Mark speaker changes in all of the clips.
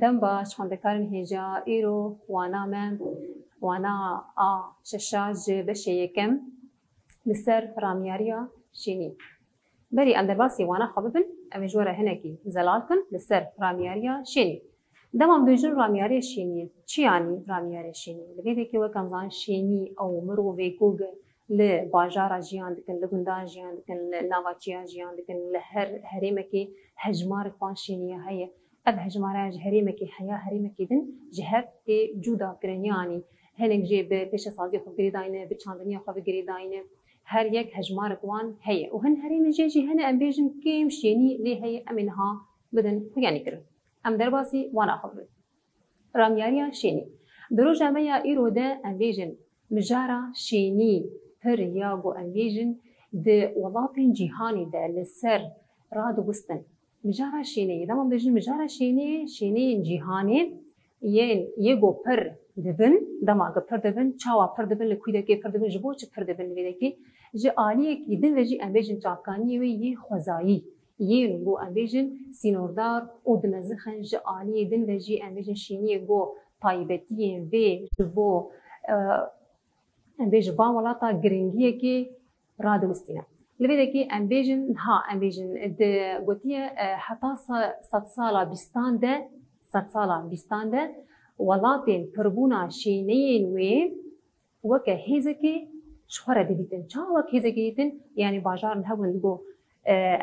Speaker 1: دم باش خوندکارن هجا ایرو وانا من وانا ششاج بشه یکم لسر رامیاریا شینی بری اندرباسی وانا خببن امی جوره هنکی زلال کن لسر رامیاریا شینی دمام دوجن رامیاری شینی چی یعنی رامیاری شینی لبیده که وکم زان شینی او مرو ویکوگ ل باجارا جیان دکن لگندان جیان دکن نواچیا جیان دکن لهر هریمکی هجمار فان شینیه هیه اب هجماره هریمکی حیا هریمکی دن جهت که جودا کرنیانی هنگ جیب پیش سازی خود گریداینه بچاندنی خود گریداینه هر یک هجمار قوان هیه و هن هریم جیجی هن امبیجن کیم شینی لی هیه امینها بدن یعنی کرن ام درباسی وانا خبر رامیاریا شینی درو جامعه ایروده امبیجن مجارا شینی پر یاگو امبیجن ده ولاتین جهانی ده لسر راد وستن مجارا شینی دام بيجن مجارا شینی جهانی یگو پر دبن دما پر دبن چاوا پر دبن لکویده که پر دبن جبوچ پر دبن ویده که جه آلیه کی دن وجی امبیجن چاکانی وی یه خوزایی یه گو امبیجن سینوردار او دنزخن جه آلیه دن وجی امبیجن شینی گو طایبتیه وی جبو امبیج با ولاتا گرینگیه که رادوستینه لبیده که امبیجن د گوتیه حتی 100 سالا بیستان ده ولاتین پربونا شینین وی وکه هیزه که شخوره دیدن چا وکه هیزه که دیدن یعنی باجار نهون لگو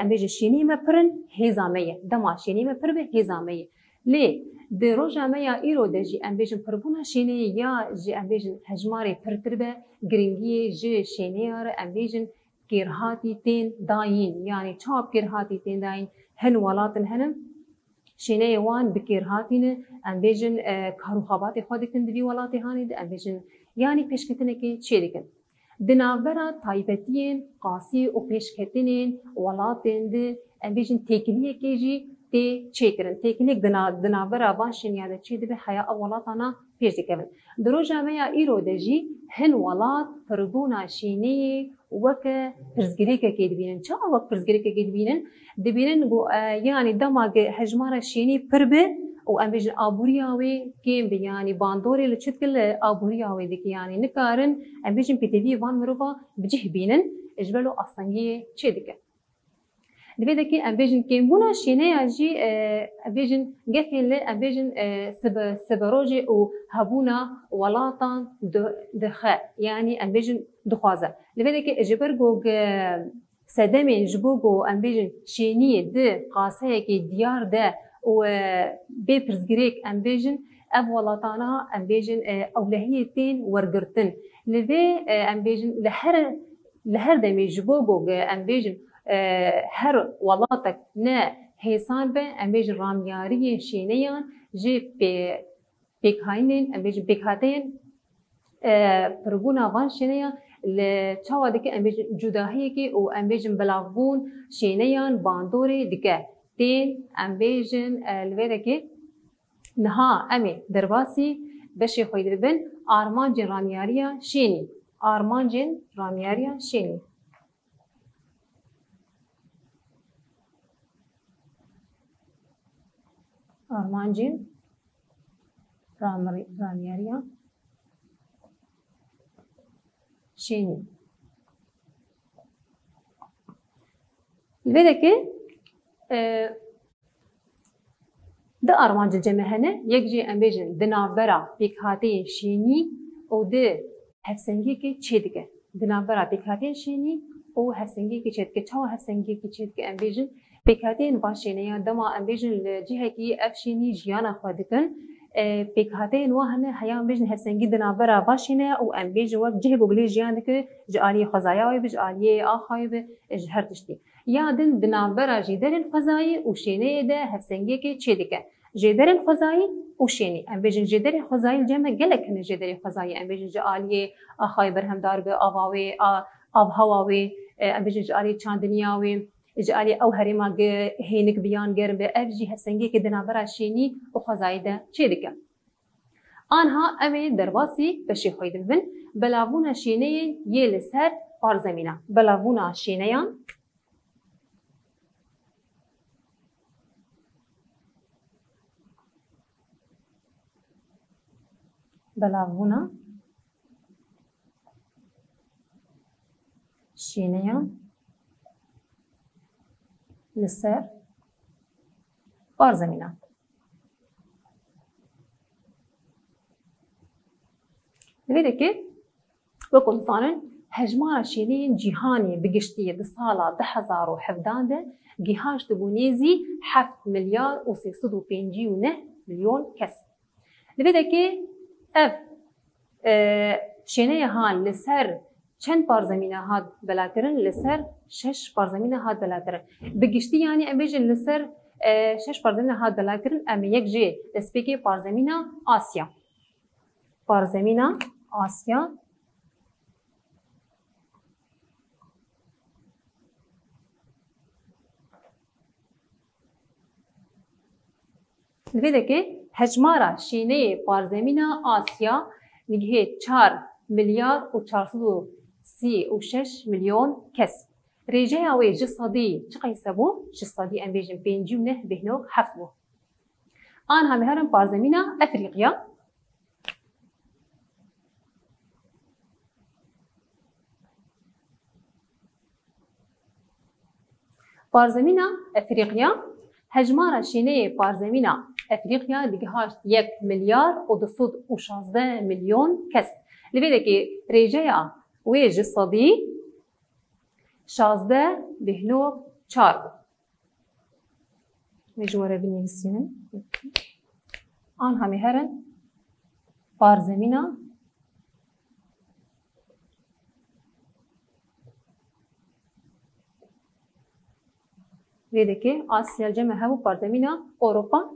Speaker 1: امبیج شینی مپرن هیزامه دما شینی مپر به هیزامه لی د روزامه یا ایرو د جی امبیجن پربونا شینی یا جی امبیجن هجماری پرتربه گرینگی جی شینی ار امبیجن گرهاتی تین داین یعنی چاب گرهاتی تین داین هن ولاتن هنم شینی وان بگرهاتینه امبیجن کاروخابات خود کند بی ولاتی هانی د امبیجن یعنی پیشکتنه که چی دیکن دنابرا تایبتین قاسی و پیشکتنین ولاتین د امبیجن تکلیه که جی تی چیکرن تکنیک دنابرا وانشین یاده چی دی به حیا اولاتانا پیش دیکن درو جامعه ایرو دجی هن ولات پربونا شینی وک پرزگری که دبینن چا وک پرزگری که دبینن گو یعنی دماغ هجمار شینی پربه و امبیج آبوریاوی کیم به یعنی باندوری لچت کل آبوریاوی دیگه یعنی نکارن امبیجن پیتیوی وان مروبا بجه بینن اجبلو اصلیه چی دیگه لبیده که امبیجن کیمبونا شینه اجی امبیجن گفین ل امبیجن سبروجی او هبونا ولاتان دخه یعنی امبیجن دخوازه لبیده که اجبر گوگ سدمین جبوگو امبیجن شینی ده قاسه کی دیار ده و بپرزگریک امبیجن اف ولاتانا امبیجن اولهیتین ورگرتن لبی امبیجن لهر دمی جبوگو امبیجن هر ولاتك نا هيسان به امبيج رامياري شينيان جي بيكهاينين امبيج بيكهاتين بربونا وان شينيان لچاوا دك امبيج جداهي كي او امبيج بلاغون شينيان باندوري دك تين امبيجن الويدكي نها امي درباسي بشي خويد بن ارمانجن رامياريا شيني ارمانجن رامياريا شيني آرمانجین رامیاریا شینی البته که ده آرمانج جمعه یک جی امبیجن دنابرا بیکهاتی شینی او ده هفسنگی که چی دیگه دنابرا بیکهاتی شینی او هفسنگی که چی دیگه چه هفسنگی که چی دیگه امبیجن بيكاتين باشينيا دما امبيجن الجهه كي افشيني جيانا خودكن بيكاتين وهنا حيان بيجن هسنجي دنابرا باشينيا او امبيج وب جهه بوغلي جياندك جالي خزايا وي بجالي اخاي بجهر تشتي يا دن دنابرا جيدر الخزاي وشيني ده هسنجي كي تشيدك جيدر الخزاي وشيني امبيجن جيدر الخزاي الجمع قالك ان جيدر الخزاي امبيجن جالي اخاي برهم دارب اواوي اب هواوي امبيجن جالي چاندنياوي اجعالي او هريما هينك بيان غير بافجي هسنجي كدنا براشيني وخزايده چيدك انها امي درباسي بشي خويد بن بلاونا شيني يلسر بار زمينه بلاونا شينيان بلاغبونا شینیان لسر بارزمینان. لذا که وكل صانن هجمار شينين جهاني بقشتي بصالة 2017 ده جهاش تبونيزي 7 مليار و 350 مليون كس. لذا كي اف شينية هان لسر چند بارزمينة هاد بلاترن لسر 6 بارزمينة هاد بلاترن بقشتي يعني امبيجن لسر 6 بارزمينة هاد بلاترن ام يك جي دسبيكي بارزمينة آسيا. بارزمينة آسيا لذا که هجمارا شینه بارزمینه آسیا نگه 4 ملیار و 436 میلیون کس. ریجه اوی جسدی چقیسه بو؟ جسدی ام بیجن 5 بهنو 7 بو. آن همه هرم بارزمینه افریقیا. بارزمینه افریقیا هجمار شینه بارزمینه افریقیا دیگه هاش 1 ملیار و 216 میلیون کس. لبیده که ریجه وی جسدی 16 بهنو 4 مجوره بنویسیم. آن همه هرن بارزمینه ویده که آسیا جمع همو بارزمینه اروپا.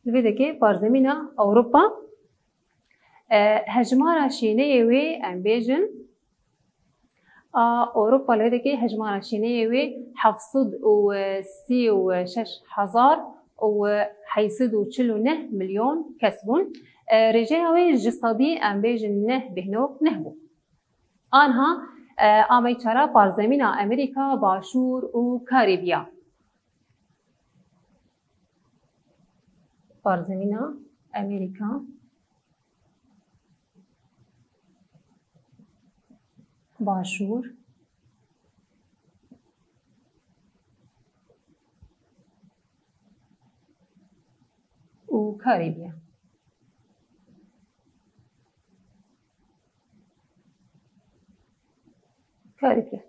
Speaker 1: ویده که بارزمینه اروپا هجمار شینه وی امبیجن اروپا ویده که هجمار شینه وی 736,049 میلیون کسبون. رجع اوی جسدی امبیجن نه بهنو نه بو. آنها آمیچارا بارزمین امریکا باشور و کاریبیا. بارزمین امریکا باشور و کاریبیا.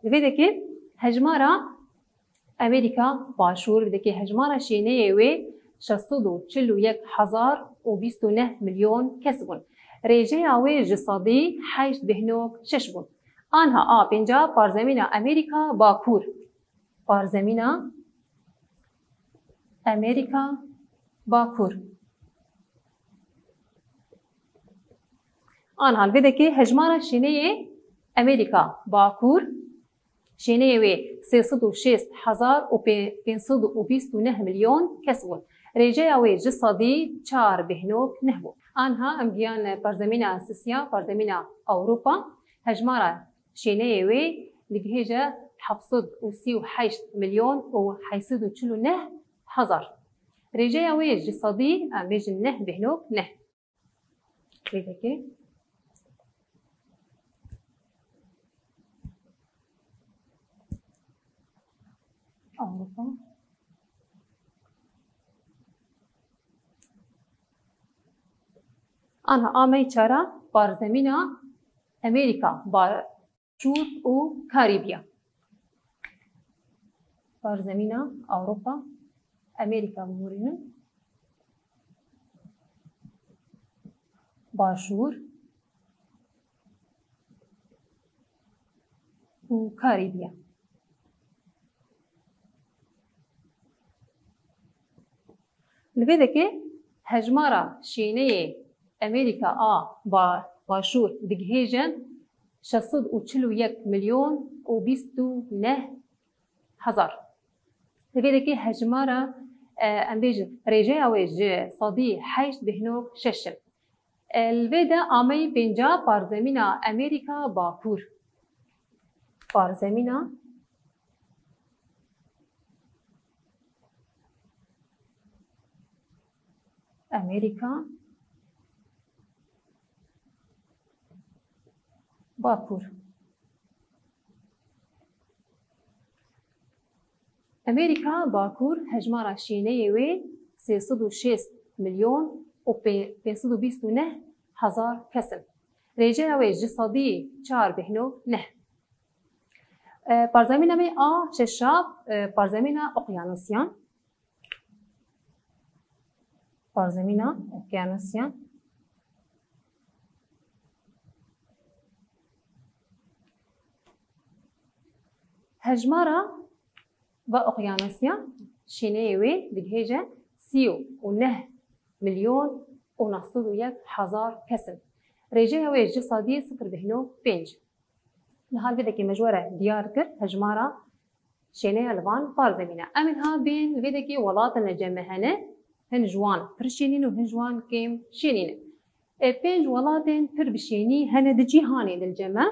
Speaker 1: لذا که هجمارا امریکا باشور لذا که هجمارا شینه وی 641,029 میلیون کسبون. ریجه اوی جسدی 8 بهنو 6 بون. آنها پنجا بارزمین امریکا باکور. بارزمین امریکا باکور. آنها لذا که هجمارا شینه امریکا باکور شینه وی 306,529 میلیون کسبون. ریجه اوی جسدی 4 بهنو 9 بو. آنها امگیان بارزمین اسیا بارزمین اروپا هجمارا شینه وی لگهجه 738 میلیون و 849 هزار. ریجه اوی جسدی امبیجن 9 بهنو 9. لیده که أوروبا آنها آمیچارا بارزمین امریکا باشور و کاریبیا. بارزمین أوروبا امریکا بورینن باشور و کاریبیا. لذا که هجمارا شینه امریکا با باشور دگهیجن 641 میلیون و 29 هزار. لذا که هجمارا امبیجن ریجه اوی صدی 8 بهنو 6. لذا آمی پنجا بارزمین امریکا باکور. بارزمین أمريكا باكور. أمريكا باكور هجمارة شينية وي 306 مليون و 529 هزار كسم. رجع وي جسدي 4 بهنو نه. بارزمينا مي ششاب بارزمينا أقيانوسيان. بارزمينا أقيانوسيان. هجمارة بأقيانوسيا شينيوي دقيجة 39 مليون ونصد وياك هزار كسم. رجع وي جسدي 0.5. لهال بدك مجورة ديار كر هجمارة شينيا لبان بارزمينا. أمنها بين بدك ولات الجمهنة هنجوان برشينين وهنجوان كيم شينين. بين ولاتن بربشيني هنا دجي هاني للجمع.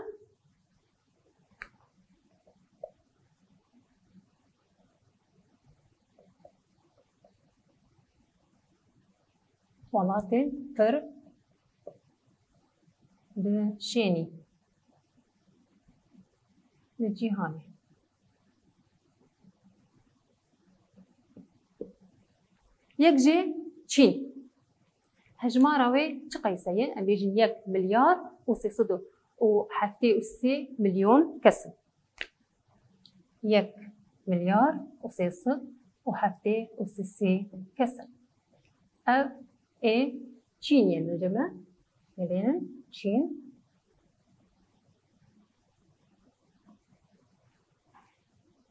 Speaker 1: ولاتن پر بشيني للجهاني. يكجي چين هجمارة وي چقيسين ام بيجي 1 مليار و300 و7 مليون كسم. 1 مليار و300 و7 كسم. او اي چين يعني الجمع مبينا چين.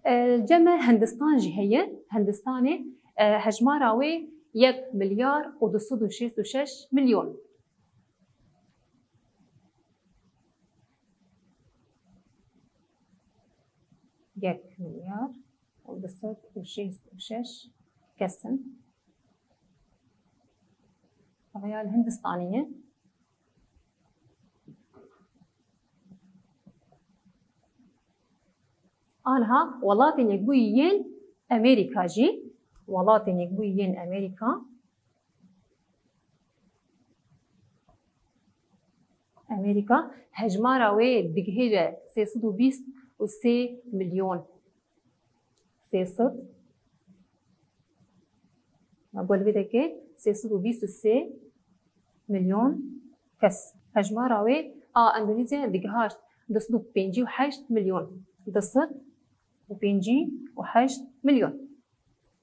Speaker 1: الجمع هندستان جهية هندستاني هجمارة وي 1 مليار و266 مليون. يك مليار و266 كسم. طبعا الهندستانية آنها ولاتن يقبويين أمريكا جي ولاتن يقبويين أمريكا هجمارة وي دقهيجة 323 مليون. 300 أقول بدك 323 مليون كس. هجمارة وي أندونيسيا دقهاش 258 مليون. 258 مليون.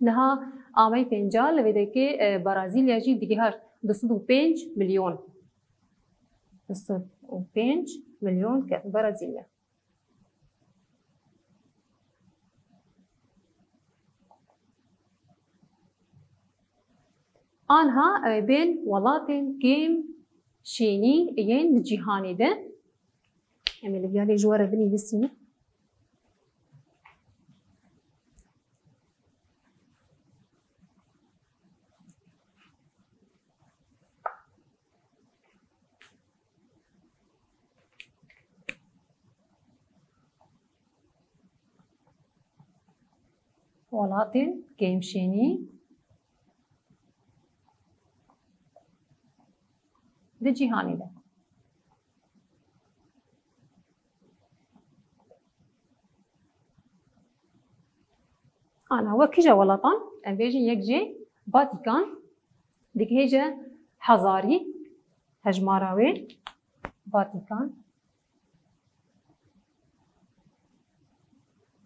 Speaker 1: نها آمي بنجال بدك برازيل يجي دقهاش 205 مليون. 205 مليون كس برازيليا. آنها بين ولاتن كيم شيني ين الجهاني ده. أمي لبيالي جوارة بني بسيني. ولاتن كيم شيني ده جهاني ده. أنا وكجا ولطان أم بيجي يكجي فاتيكان دكهجا حزاري هجماراوي فاتيكان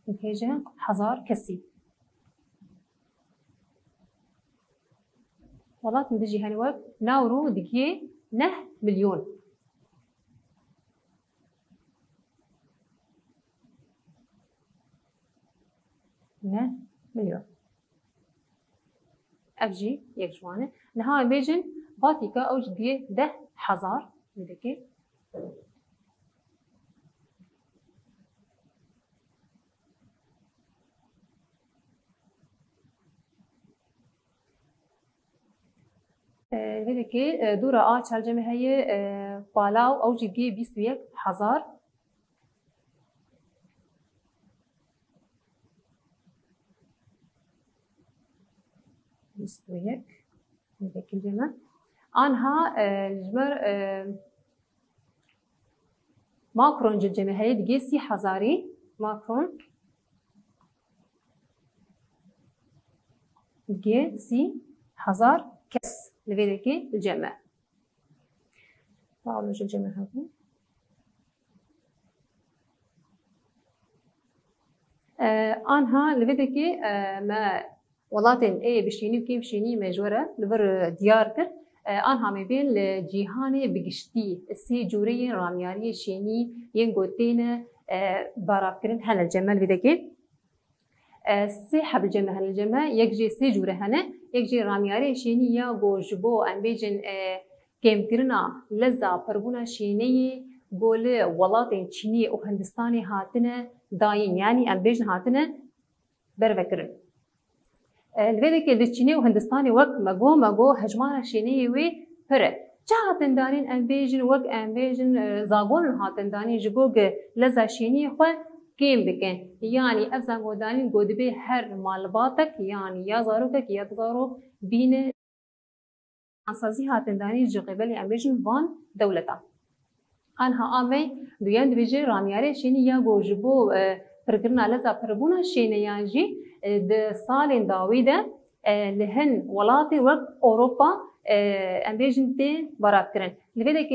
Speaker 1: دكهجا حزار كسي. ولطان ده جهاني وك ناورو دكيه 9 مليون. نه مليون. أبجي يكجوانه نهاية بيجن فاتيكا أو جدية 10,000 بدكي. بدكي دورة ترجمة هي بالاو أو جدية 21,000. ذاك الجمع آنها جبر ماكرون جمع هاي دقي 3000 ماكرون دقي 3000 كس لذاك الجمع. تعالوا الجمع هذا آنها لذاك ما ولاتن بشيني وكيف بشيني مجورة لبر ديارتر آنها مبين لجيهاني بقشتي السي جوري رامياري شيني ينقوتين بارافكرين هنا الجمال لذاك سي حب الجمع هنا الجمع يكجي سي جورة هنا يكجي رامياري شيني يا جوجبو أم بيجن كم كرنا لذا بربونا شيني قول ولاتن شيني وهندستاني هاتنا داين يعني أم بيجن هاتنا برفكرن. الفيديك الچینی و هندستانی وقت مگو هجمار شینی وی پره چهاتن دارین انبیجن وقت انبیجن زاگون هاتن دارین جگوگ لذا شینی خو کیم بکن یعنی افزانگو دارین گودبی هر مالباتک یعنی یا زاروکک یا زارو بین اساسی هاتن دارین جقبلی انبیجن وان دولتا آنها آمی دویان دویجه رامیاره شینی یا گوجبو پرگرنا لذا پربونا شینی یانجی د سالين داويدا لهن ولاتي وقت أوروبا أمبيجن تين برابكرن لذلك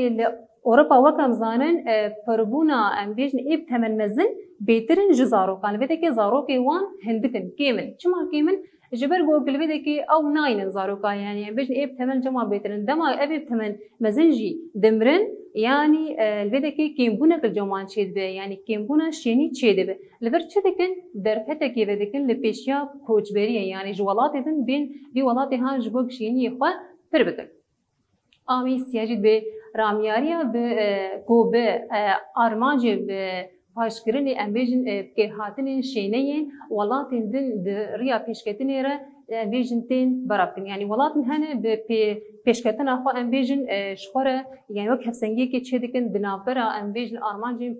Speaker 1: أوروبا وكم زانن فربونا أمبيجن إب ثمن مزن بيترن جزارو كان لذلك زارو كيوان هندكن كيمن شما كيمن جبر جوجل لذلك أو ناين زارو كان يعني أمبيجن إب ثمن جمع بيترن دما أب ثمن مزنجي دمرن يعني لذلك كيمبونا كالجومان شيد به يعني كيمبونا شيني شيد به لذلك شدكن درفتك يذكن لبيشيا كوجبريه يعني جوالاتي دن بين دي ولاتي ها جوج شيني خو تربكن آمی سیاجد به رامیاریا به کوبه آرمانجی به پاشکرینی امبیجن که هاتنین شینین ولاتن دن ریا پیشکتنی را امبیجن تین برابطن یعنی ولاتن هنه به پیشکتن آخو امبیجن شخوره یعنی وقت هفسنگی که چه دکن دنابرا امبیجن آرمانجی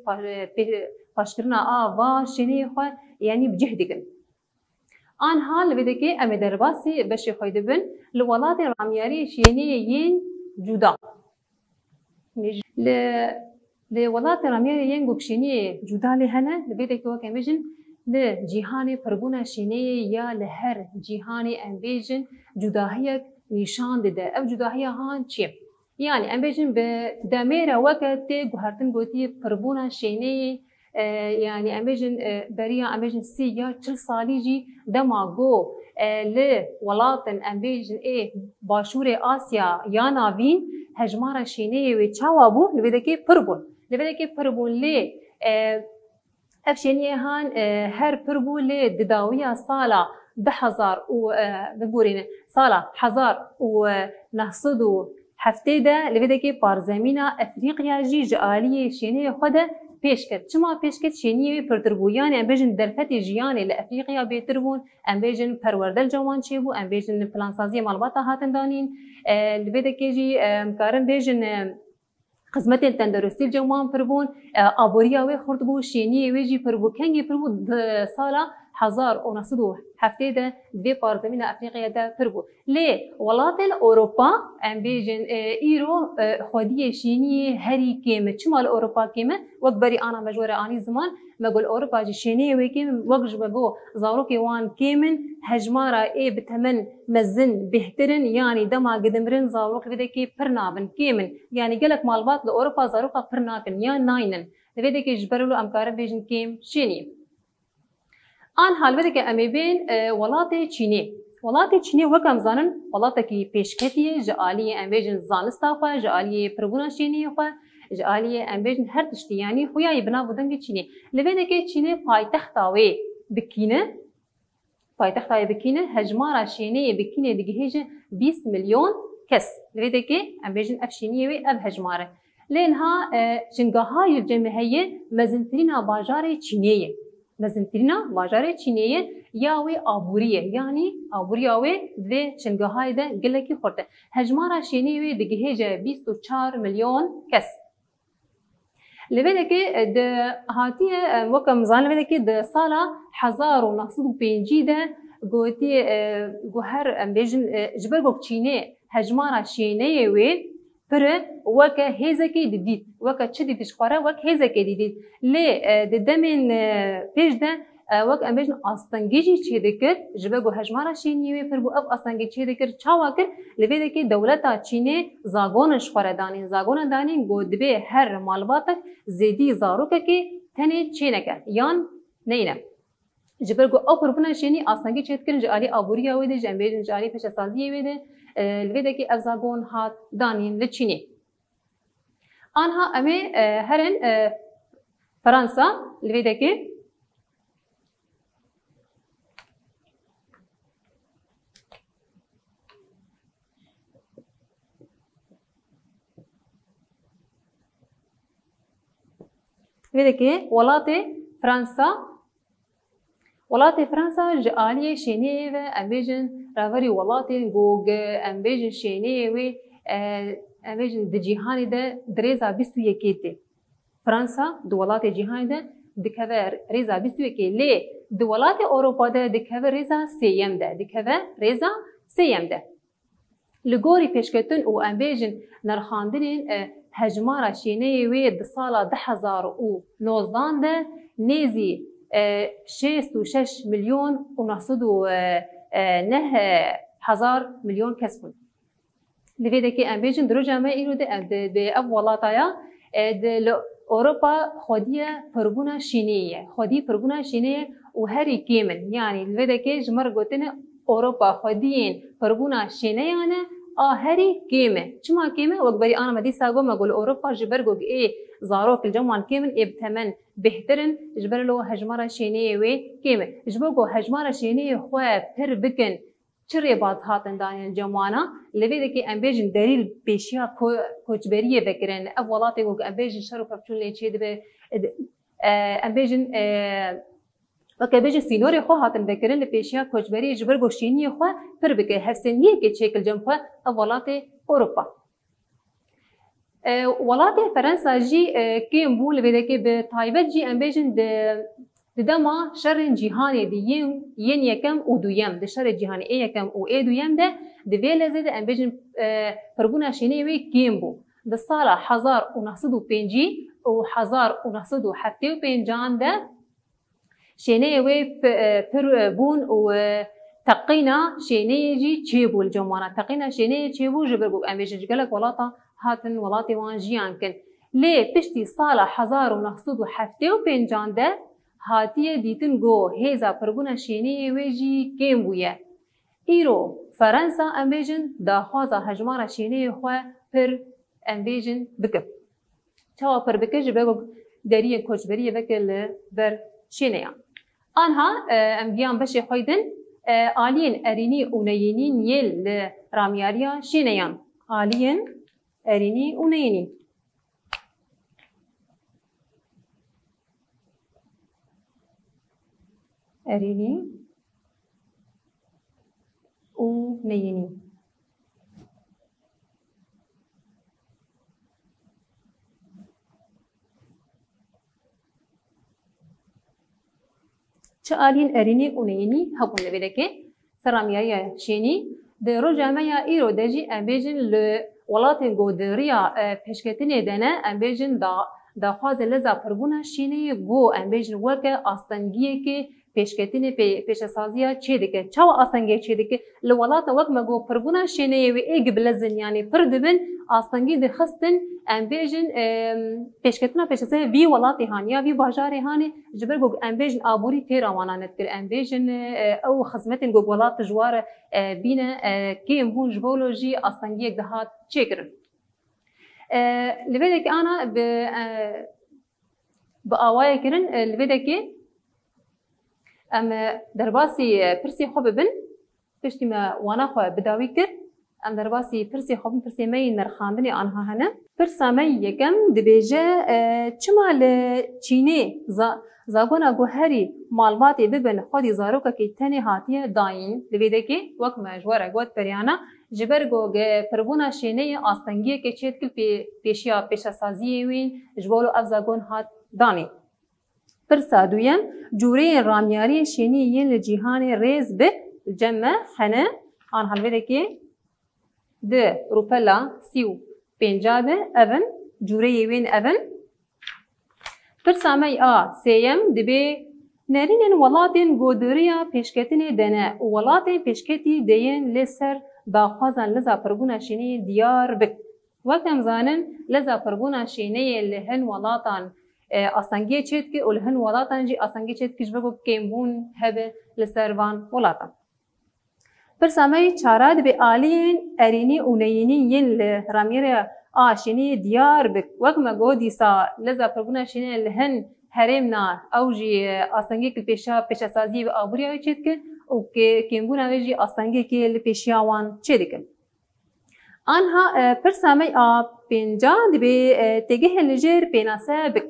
Speaker 1: پاشکرنا و شینی خو یعنی بجه دکن آن حال بده که امی درباسی بشه خواهده بن لولات رامیاری شینی ین جدا لولات رامیاری ین گوکشینی جدا لهنه بده که وقت امیجن لجیهان پرگونا شینی یا لهر جیهان امبیجن جداهیک نشان ده او جداهی هان چیه یعنی امبیجن به دمیر وقت گوهرتن گوتی پرگونا شینی يعني أميجن بريا أميجن سيا كل صاليجي دماغو لولاطن أميجن باشور آسيا يانا فين هجمارة شينية ويتشاوابو لبدكي بربون لي أفشينية هان هر بربون لي دداوية صالة 10,000 بقولين صالة 1000 ونحصدو هفتيدا لبدكي بارزمينا أفريقيا جي جالية شينية خده پیشکت چما پیشکت شینی پرتربویان ام بیجن درفت جیانی لافریقیا بیتربون ام بیجن پروردل جوان چه بو ام بیجن پلانسازی مالبات هاتن دانین لبیده که جی کارن بیجن خدمت تندرستی جوان پربون آبوریا و خورد بو شینی و جی پربو کنگی پربو سالا 1907 ده دو پارزمین افریقیا ده پربو لی ولات اروپا ام بیجن ایرو خودی شینی هری کیم چمال اروپا کیم وقت بری آنا مجور آنی زمان مقول اروپا جی شینی و کیم وقت جبگو زاروکی وان کیمن هجمارا بتمن مزن بهترن يعني دما قدمرن زاروك بده كي برنابن كيمن يعني قالك مالبات لاوروبا زاروكا برنابن يا ناينن بده كي جبرلو امكار بيجن كيم شيني آن حال بده که امی بین ولات چینی وکم زنن ولات کی پیشکتی جالی امبیجن زانستا خو جالی پربونا چینی خو جالی امبیجن هر تشتی یعنی خویای بنا بودن چینی لبده که چینی پایتختاوی بکینه هجمارا چینی بکینه دیگه 20 میلیون کس لبده که امبیجن افشینی و اب هجماره لینها شنگاهای جمعیه مزنترینا بازار چینیه مزنترينا باجار چینیه یاوی آبوریه یعنی آبوریاوی دوی شنگاهای ده گلکی خورده هجمارا شینیوی دگهیجه 24 میلیون کس لبده که ده هاتیه وکم زان لبده که ده سالا 1905 ده گویی گوهر امبیجن جبر گوک چینه هجمارا شینه وی پر وک هزکی دیدید وک چه دیدش خورا وک هزکی دیدید لی ددمن پیش ده وک امبیجن آستانگیجی چه دکر جبر گو هجمارا شینه وی پر بو اف آستانگی چه دکر چاوا کر لبیده که دولتا چینه زاگونش خورا دانین زاگون دانین گو دبی هر مالباتک زیدی زاروکه که تنه چه نکه یان نینه جبر گو او پربنا شینی آسانگی چیت کرن جالی آبوریا ویده جنبیجن جالی پش سازی ویده لویده که افزاگون هات دانین لچینی آنها امی هرن فرانسا لویده که لویده که ولات فرانسا ولات فرنسا جالیه شینی و امبیجن راوری ولاتین گوگ امبیجن شینی و امبیجن دجیهانی ده دريزا بیستو یکیتی فرنسا دولات جیهانی ده دکور ریزا بیستو یکی لی دولات اروپا ده دکور ریزا سیم ده دکور ریزا سیم ده لگوری پیشکتن و امبیجن نرخاندنین هجمارا شینی و دسالا 2019 ده نیزی 6 مليون ونصدو نه هزار مليون كسبون لذلك أمبيجن دروجة ما إيرو ده أولاتايا ده أوروبا خدية فربونا شينية خدي فربونا شينية وهري كيمن يعني لذلك جمر قلتنا أوروبا خديين فربونا شينية أنا هري كيمة شما كيمة وقبلي أنا مدي ساقو ما أقول أوروبا جبرجو إيه زاروك الجوان كيمن إيه بثمن بهترن جبر له هجمارة شينية وي كيمة جبرجو هجمارة شينية خواه بر بكن چري باز هاتن داني الجوانا لبيده كي أمبيجن دليل بيشيا كوجبرية بكرن أولاتي وق أمبيجن شرو فبشون لي تشيد به أمبيجن وكبيجن سينوري خو هاتن بكرن لبيشيا كوجبرية جبرجو شينية خواه بر بكن هفسنية كي تشيكل جنبه أولاتي أوروبا ولاتي فرنسا جي كيم بول لبيده كي بتايبت جي أمبيجن دما شر جهانی دیم ین یکم و دویم ده شر جهانی ای یکم و ای دویم ده دویل زده امبیجن پربونا شینی وی کیم بو ده سال 1905 و 1975 ده شینی وی پر بون و تقینا شینی جی چی بو الجمانه تقینا شینی چی بو جبر بو امبیجن جگلک ولاتا هاتن ولاتی وان جیان کن لی پشتی سال 1975 ده هاتیه دیتن گو هیزا پرگونا شینی ویجی کم بویه ایرو فرنسا امبیجن داخوازا هجمارا شینی خواه پر امبیجن بکب چاوا پر بکج بگو دریه کچبریه وکل بر شینیان آنها امگیان بشه خویدن آلین ارینی اونینین یل رامیاریا شینیان آلین ارینی اونینی أريني ونيني شالين أريني ونيني هبون لبيدك سراميا شيني ده رجع مايا إيرو دجي أمبيجن لولاتن جودريا بشكتني دنا أمبيجن دا خواز لذا پربونا شيني جو أمبيجن وكا أستنجيه كي پیشکتنی پیشسازیا چه دیگه چاو آسانگی چه دیگه لولات وقت مگو پربونا شینه و ایگ بلزن یعنی پردبن آسانگی دخستن امبیجن پیشکتنا پیشسازیا وی ولاتی هانی یا وی باجاری هانی جبر گو امبیجن آبوری تیرا وانانت کر امبیجن او خدمتن گو ولات جوار بینه کیم هون جبولوژی آسانگی دهات چه کرن لبیده که آنا با آوای کرن لبیده که ام درباسی پرسی خوب بن پشتی ما وانا خو بداوی کر ام درباسی پرسی خوب پرسی می نرخاندنی آنها هنه پرسا می یکم دبیجه چما لچینه زاگونا گوهری مالباتی ببن خودی زاروکا کی تنی هاتیه داین لبیده که وک مجوره گوت پریانا جبر گوگ پربونا شینه آستنگیه که چیت کل پیشیا پیشسازیه وین جبولو افزاگون هات دانی پرسا دویم جوره رامیاری شینی ین لجیهان ریز به جمع حنه آن هلویده که ده روپلا 35 ده اون جوره وین اون پرسامه سیم دبی نرینن ولاتین گودوریا پیشکتین دنه ولاتین پیشکتی دین لسر داخوازن لذا پربونا شینی دیار بک وقتم زانن لذا پربونا شینی لهن ولاتان آسانگی چید که لهن ولاتان جی آسانگی چید کش بگو کمبون هبه لسروان ولاتان پرسامه چارا دبی آلین ارینی اونینی ین لرامیره شینی دیار بک وقت مگو دیسا لذا پربونا شینی لهن هرم نا او جی آسانگی که پیشا سازی و آبوری آوی چید که او که کمبون آوی جی آسانگی که لپیشیا وان چید که آنها پرسامه پینجا دبی تگه لجر پیناسه بک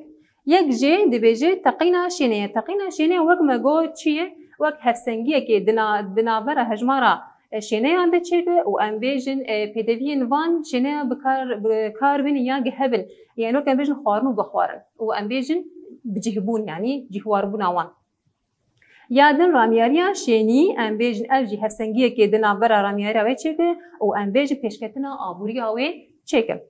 Speaker 1: یک جی دبی جی تقینا شینه وقت مگو چیه وقت هفسنگیه که دناور هجمارا شینه آنده چه که و امبیجن پیدوین وان شینه بکار بین یا گهبن یعنی وقت امبیجن خوارنو بخوارن و امبیجن بجهبون يعني جهواربون آوان یادن رامیاریا شینی امبیجن اوجی هفسنگیه که دنابرا رامیاریا وی چه که و امبیجن پیشکتنا آبوری آوی چه که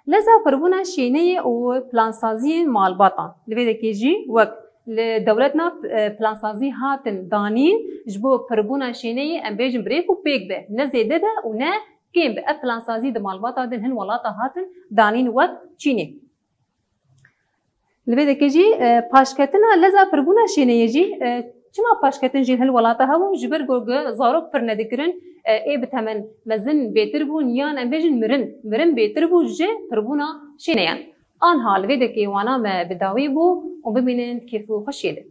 Speaker 1: لذا پربونا شینه و پلانسازی مالباطان لویده که جی وقت لدولتنا پلانسازی هاتن دانین جبو پربونا شینه امبیجن بریکو پیک به نه زیده ده و نه کم به پلانسازی د مالباطا دن هن ولاتا هاتن دانین وقت چینه لبیده که جی پاشکتنا لذا پربونا شینه جی چما پاشکتن جی هل ولاتا هون جبر گوگ زاروک پر ندکرن ای بتمن مزن بیتر بون یان امبیجن مرن بیتر بو جی پربونا شینه یان آنها لبیده که وانا ما بداوی بو و ببینن کیفو خوشیده